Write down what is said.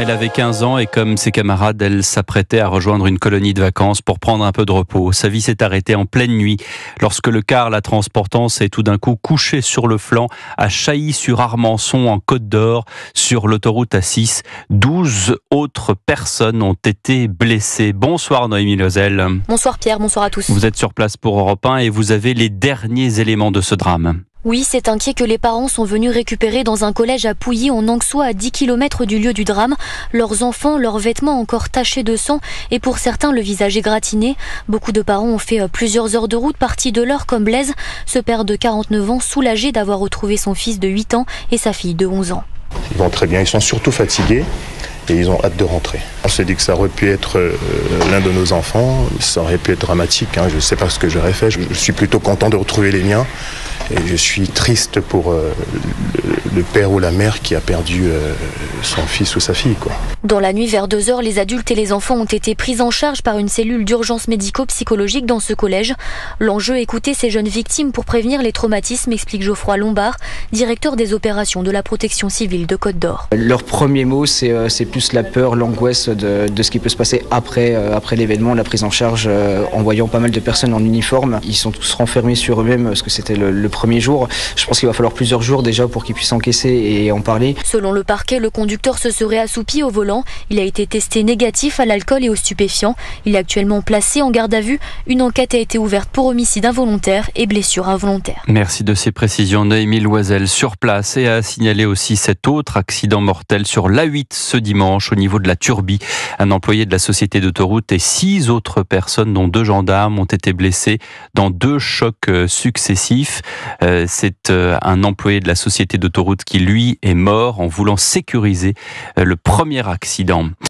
Elle avait 15 ans et comme ses camarades, elle s'apprêtait à rejoindre une colonie de vacances pour prendre un peu de repos. Sa vie s'est arrêtée en pleine nuit lorsque le car la transportant s'est tout d'un coup couché sur le flanc à Chailly-sur-Armançon en Côte d'Or sur l'autoroute A6. 12 autres personnes ont été blessées. Bonsoir Noémie Loisel. Bonsoir Pierre, bonsoir à tous. Vous êtes sur place pour Europe 1 et vous avez les derniers éléments de ce drame. Oui, c'est inquiet que les parents sont venus récupérer dans un collège à Pouilly en Anxois à 10 km du lieu du drame. Leurs enfants, leurs vêtements encore tachés de sang et pour certains le visage égratigné. Beaucoup de parents ont fait plusieurs heures de route partis de l'heure comme Blaise, ce père de 49 ans soulagé d'avoir retrouvé son fils de 8 ans et sa fille de 11 ans. Ils vont très bien, ils sont surtout fatigués et ils ont hâte de rentrer. On s'est dit que ça aurait pu être l'un de nos enfants, ça aurait pu être dramatique, je ne sais pas ce que j'aurais fait. Je suis plutôt content de retrouver les miens et je suis triste pour le père ou la mère qui a perdu son fils ou sa fille, quoi. Dans la nuit vers 2h, les adultes et les enfants ont été pris en charge par une cellule d'urgence médico-psychologique dans ce collège. L'enjeu, écouter ces jeunes victimes pour prévenir les traumatismes, explique Geoffroy Lombard, directeur des opérations de la protection civile de Côte d'Or. Leur premier mot, c'est plus la peur, l'angoisse de ce qui peut se passer après l'événement, la prise en charge en voyant pas mal de personnes en uniforme. Ils sont tous renfermés sur eux-mêmes parce que c'était le premier jour. Je pense qu'il va falloir plusieurs jours déjà pour qu'ils puissent encaisser et en parler. Selon le parquet, le conducteur se serait assoupi au volant. Il a été testé négatif à l'alcool et aux stupéfiants. Il est actuellement placé en garde à vue. Une enquête a été ouverte pour homicide involontaire et blessure involontaire. Merci de ces précisions Noémie Loisel sur place et a signalé aussi cet autre accident mortel sur l'A8 ce dimanche au niveau de la Turbie. Un employé de la société d'autoroute et 6 autres personnes dont 2 gendarmes ont été blessés dans 2 chocs successifs. C'est un employé de la société d'autoroute qui lui est mort en voulant sécuriser le premier accident.